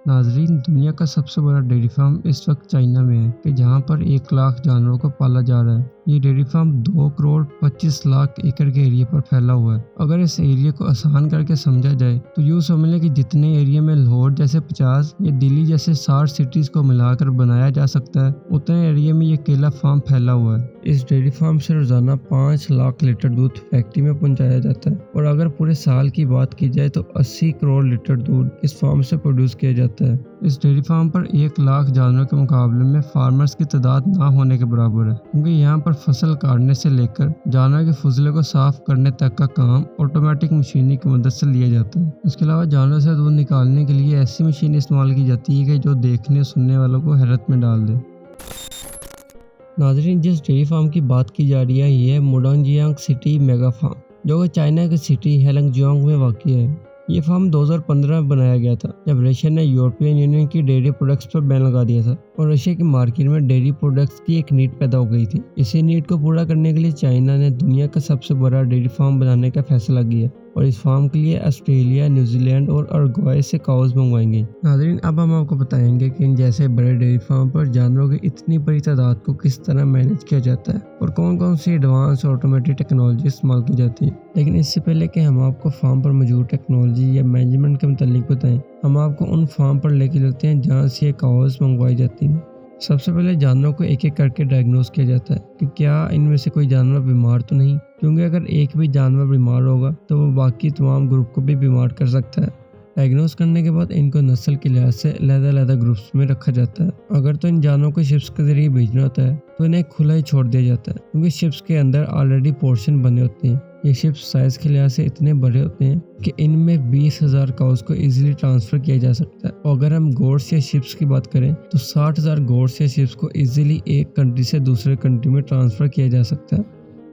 ناظرین، دنیا کا سب سے بڑا ڈیری فارم اس وقت چائنا میں ہے کہ جہاں پر 1 لاکھ جانوروں کو پالا جا رہا ہے۔ یہ ڈیری فارم 2 کروڑ 25 لاکھ ایکڑ کے ایریا پر پھیلا ہوا ہے۔ اگر اس ایریا کو آسان کر کے سمجھا جائے تو یوں سمجھ لیں کہ جتنے ایریا میں لاہور جیسے 50 یا دلی جیسے 60 سٹیز کو ملا کر بنایا جا سکتا ہے، اتنے ایریا میں یہ اکیلا فارم پھیلا ہوا ہے۔ اس ڈیری فارم سے روزانہ 5 لاکھ لیٹر دودھ فیکٹری میں پہنچایا جاتا ہے، اور اگر پورے سال کی بات کی جائے تو 80 کروڑ لیٹر دودھ اس فارم سے پروڈیوس کیا جاتا ہے۔ اس ڈیری فارم پر 1 لاکھ جانوروں کے مقابلے میں فارمرز کی تعداد نہ ہونے کے برابر ہے، کیونکہ یہاں پر فصل کاٹنے سے لے کر جانور کے فضلے کو صاف کرنے تک کا کام آٹومیٹک مشینری کی مدد سے لیا جاتا ہے۔ اس کے علاوہ جانوروں سے دودھ نکالنے کے لیے ایسی مشین استعمال کی جاتی ہے کہ جو دیکھنے سننے والوں کو حیرت میں ڈال دے۔ ناظرین، جس ڈیری فارم کی بات کی جا رہی ہے یہ ہے موڈانجیانگ سٹی میگا فارم، جو کہ چائنا کی سٹی ہیلنگجیانگ میں واقع ہے۔ یہ فارم 2015 میں بنایا گیا تھا، جب رشیا نے یورپین یونین کی ڈیری پروڈکٹس پر بین لگا دیا تھا اور رشیا کی مارکیٹ میں ڈیری پروڈکٹس کی ایک نیڈ پیدا ہو گئی تھی۔ اسی نیڈ کو پورا کرنے کے لیے چائنا نے دنیا کا سب سے بڑا ڈیری فارم بنانے کا فیصلہ کیا، اور اس فارم کے لیے آسٹریلیا، نیوزی لینڈ اور اروگوئے سے کاؤز منگوائیں گے۔ ناظرین، اب ہم آپ کو بتائیں گے کہ ان جیسے بڑے ڈیری فارم پر جانوروں کی اتنی بڑی تعداد کو کس طرح مینیج کیا جاتا ہے اور کون کون سی ایڈوانس آٹومیٹک ٹیکنالوجی استعمال کی جاتی ہے۔ لیکن اس سے پہلے کہ ہم آپ کو فارم پر موجود ٹیکنالوجی یا مینجمنٹ کے متعلق بتائیں، ہم آپ کو ان فارم پر لے کے چلتے ہیں جہاں سے یہ کاؤز منگوائی جاتی ہیں۔ سب سے پہلے جانوروں کو ایک ایک کر کے ڈائگنوز کیا جاتا ہے کہ کیا ان میں سے کوئی جانور بیمار تو نہیں، کیونکہ اگر ایک بھی جانور بیمار ہوگا تو وہ باقی تمام گروپ کو بھی بیمار کر سکتا ہے۔ ڈائگنوز کرنے کے بعد ان کو نسل کے لحاظ سے علیحدہ گروپس میں رکھا جاتا ہے۔ اگر تو ان جانوروں کو شپس کے ذریعے بھیجنا ہوتا ہے تو انہیں کھلا ہی چھوڑ دیا جاتا ہے، کیونکہ شپس کے اندر آلریڈی پورشن بنے ہوتے ہیں۔ یہ شپس سائز کے لحاظ سے اتنے بڑے ہوتے ہیں کہ ان میں 20,000 کاؤز کو ایزیلی ٹرانسفر کیا جا سکتا ہے، اور اگر ہم گوٹس یا شپس کی بات کریں تو 60,000 گوٹس یا شپس کو ایزیلی ایک کنٹری سے دوسرے کنٹری میں ٹرانسفر کیا جا سکتا ہے۔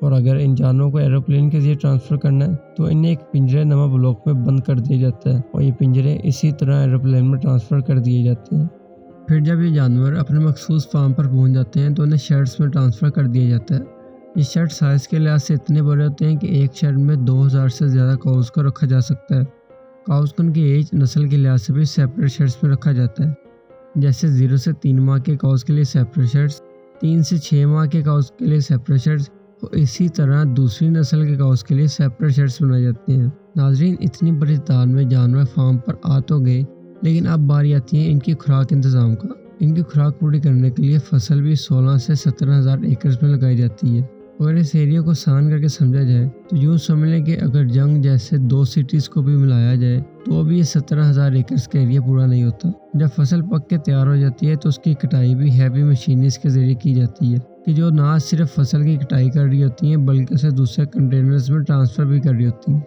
اور اگر ان جانوروں کو ایروپلین کے ذریعے ٹرانسفر کرنا ہے تو انہیں ایک پنجرے نما بلاک میں بند کر دیا جاتا ہے، اور یہ پنجرے اسی طرح ایروپلین میں ٹرانسفر کر دیے جاتے ہیں۔ پھر جب یہ جانور اپنے مخصوص فارم پر پہنچ جاتے ہیں تو انہیں شیڈز میں ٹرانسفر کر دیا جاتا ہے۔ یہ شیڈ سائز کے لحاظ سے اتنے بڑے ہوتے ہیں کہ ایک شیڈ میں 2,000 سے زیادہ کاؤز کو رکھا جا سکتا ہے۔ کاؤز کو ان کی ایج، نسل کے لحاظ سے بھی سیپریٹ شیڈز میں رکھا جاتا ہے، جیسے 0 سے 3 ماہ کے کاؤز کے لیے سیپریٹ شیڈز، 3 سے 6 ماہ کے کاؤز کے لیے سیپریٹ شیڈز، اور اسی طرح دوسری نسل کے کاؤز کے لیے سیپریٹ شیڈز بنائے جاتے ہیں۔ ناظرین، اتنی بڑی تعداد میں جانور فارم پر آ تو گئے، لیکن اب باری آتی ہے ان کی خوراک انتظام کا۔ ان کی خوراک پوری کرنے کے لیے فصل بھی 16 سے 17,000 ایکڑز میں لگائی جاتی ہے۔ اگر اس ایریا کو آسان کر کے سمجھا جائے تو یوں سمجھ لیں کہ اگر جنگ جیسے 2 سٹیز کو بھی ملایا جائے تو بھی یہ 17,000 ایکڑز کا ایریا پورا نہیں ہوتا۔ جب فصل پک کے تیار ہو جاتی ہے تو اس کی کٹائی بھی ہیوی مشینریز کے ذریعے کی جاتی ہے، کہ جو نہ صرف فصل کی کٹائی کر رہی ہوتی ہیں بلکہ اسے دوسرے کنٹینرز میں ٹرانسفر بھی کر رہی ہوتی ہیں۔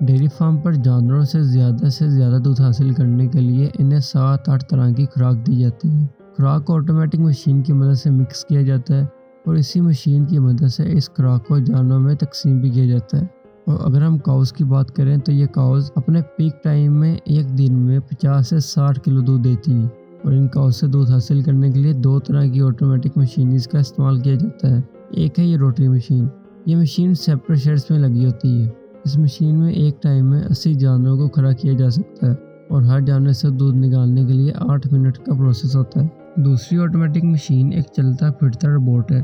ڈیری فارم پر جانوروں سے زیادہ دودھ حاصل کرنے کے لیے انہیں 7-8 طرح کی خوراک دی جاتی ہے۔ خوراک کو آٹومیٹک مشین کی مدد سے مکس کیا جاتا ہے، اور اسی مشین کی مدد سے اس خوراک کو جانوروں میں تقسیم بھی کیا جاتا ہے۔ اور اگر ہم کاؤز کی بات کریں تو یہ کاؤز اپنے پیک ٹائم میں ایک دن میں 50 سے 60 کلو دودھ دیتی ہیں، اور ان کاؤز سے دودھ حاصل کرنے کے لیے 2 طرح کی آٹومیٹک مشینریز کا استعمال کیا جاتا ہے۔ ایک ہے یہ روٹری مشین۔ یہ مشین سیپریٹ شیڈز میں لگی ہوتی ہے۔ اس مشین میں ایک ٹائم میں 80 جانوروں کو کھڑا کیا جا سکتا ہے، اور ہر جانور سے دودھ نکالنے کے لیے 8 منٹ کا پروسیس ہوتا ہے۔ دوسری آٹومیٹک مشین ایک چلتا پھرتا روبوٹ ہے۔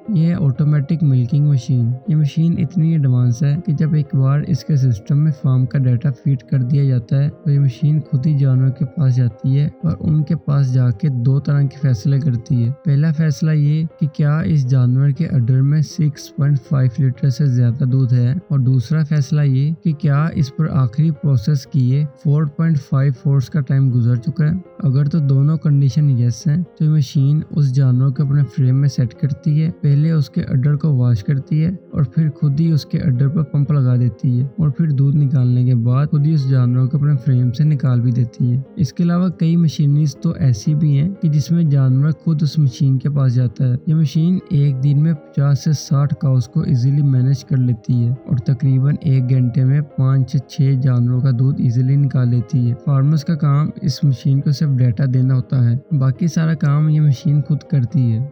یہ ہے آٹومیٹک ملکنگ مشین۔ یہ مشین اتنی ایڈوانس ہے کہ جب ایک بار اس کے سسٹم میں فارم کا ڈیٹا فیڈ کر دیا جاتا ہے تو یہ مشین خود ہی جانوروں کے پاس جاتی ہے اور ان کے پاس جا کے 2 طرح کے فیصلے کرتی ہے۔ پہلا فیصلہ یہ کہ کیا اس جانور کے اڈر میں 6.5 لیٹر سے زیادہ دودھ ہے، اور دوسرا فیصلہ یہ کہ کیا اس پر آخری پروسیس کیے 4.5 فورس کا ٹائم گزر چکا ہے۔ اگر تو دونوں کنڈیشن یس ہیں تو یہ مشین اس جانور کو اپنے فریم میں سیٹ کرتی ہے، پہلے اس کے اڈر کو واش کرتی ہے اور پھر خود ہی اس کے اڈر پر پمپ لگا دیتی ہے، اور پھر دودھ نکالنے کے بعد خود ہی اس جانور کو اپنے فریم سے نکال بھی دیتی ہے۔ اس کے علاوہ کئی مشینریز تو ایسی بھی ہیں کہ جس میں جانور خود اس مشین کے پاس جاتا ہے۔ یہ مشین ایک دن میں 50 سے 60 کاؤز کو ایزیلی مینیج کر لیتی ہے، اور تقریباً 1 گھنٹے میں 5 سے 6 جانوروں کا دودھ ایزیلی نکال لیتی ہے۔ فارمرز کا کام اس مشین کو صرف ڈیٹا دینا ہوتا ہے، باقی سارا کام یہ مشین خود کرتی ہے۔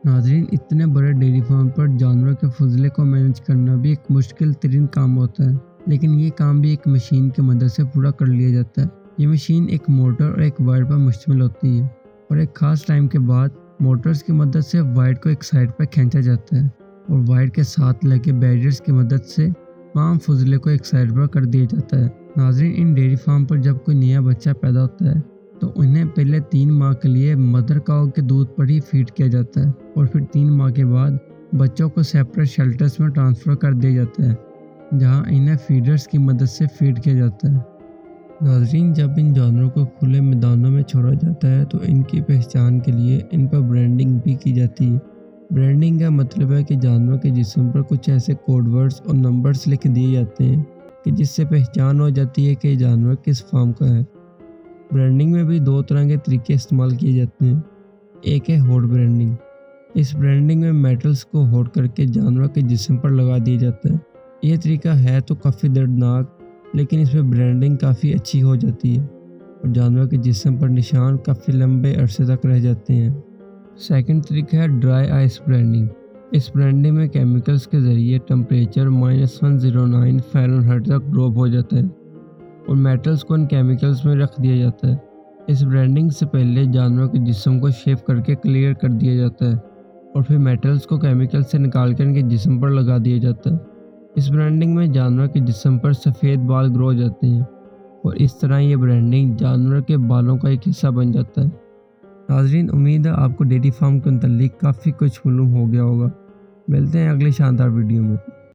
ناظرین، اتنے بڑے ڈیری فارم پر جانوروں کے فضلے کو مینیج کرنا بھی ایک مشکل ترین کام ہوتا ہے، لیکن یہ کام بھی ایک مشین کی مدد سے پورا کر لیا جاتا ہے۔ یہ مشین ایک موٹر اور ایک وائر پر مشتمل ہوتی ہے اور ایک خاص ٹائم کے بعد موٹرز کی مدد سے وائر کو ایک سائڈ پر کھینچا جاتا ہے اور وائر کے ساتھ لگے بیریئرز کی مدد سے تمام فضلے کو ایک سائڈ پر کر دیا جاتا ہے۔ ناظرین، ان ڈیری فارم پر جب کوئی نیا بچہ پیدا ہوتا ہے تو انہیں پہلے 3 ماہ کے لیے مدر کاؤ کے دودھ پر ہی فیڈ کیا جاتا ہے اور پھر 3 ماہ کے بعد بچوں کو سیپریٹ شیلٹرز میں ٹرانسفر کر دیا جاتا ہے جہاں انہیں فیڈرز کی مدد سے فیڈ کیا جاتا ہے۔ ناظرین، جب ان جانوروں کو کھلے میدانوں میں چھوڑا جاتا ہے تو ان کی پہچان کے لیے ان پر برانڈنگ بھی کی جاتی ہے۔ برانڈنگ کا مطلب ہے کہ جانور کے جسم پر کچھ ایسے کوڈ ورڈز اور نمبرز لکھ دیے جاتے ہیں کہ جس سے پہچان ہو جاتی ہے کہ یہ جانور کس فارم کا ہے۔ برانڈنگ میں بھی 2 طرح کے طریقے استعمال کیے جاتے ہیں۔ ایک ہے ہوڈ برانڈنگ۔ اس برانڈنگ میں میٹلز کو ہوڈ کر کے جانور کے جسم پر لگا دیا جاتا ہے۔ یہ طریقہ ہے تو کافی دردناک، لیکن اس میں برانڈنگ کافی اچھی ہو جاتی ہے اور جانور کے جسم پر نشان کافی لمبے عرصے تک رہ جاتے ہیں۔ سیکنڈ طریقہ ہے ڈرائی آئس برانڈنگ۔ اس برانڈنگ میں کیمیکلز کے ذریعے ٹمپریچر -109 فارنہائٹ تک ڈراپ ہو جاتا ہے اور میٹلز کو ان کیمیکلز میں رکھ دیا جاتا ہے۔ اس برانڈنگ سے پہلے جانور کے جسم کو شیپ کر کے کلیئر کر دیا جاتا ہے اور پھر میٹلز کو کیمیکل سے نکال کر ان کے جسم پر لگا دیا جاتا ہے۔ اس برانڈنگ میں جانور کے جسم پر سفید بال گرو ہو جاتے ہیں اور اس طرح یہ برانڈنگ جانور کے بالوں کا ایک حصہ بن جاتا ہے۔ ناظرین، امید ہے آپ کو ڈیری فارم کے متعلق کافی کچھ معلوم ہو گیا ہوگا۔ ملتے ہیں اگلے شاندار ویڈیو میں۔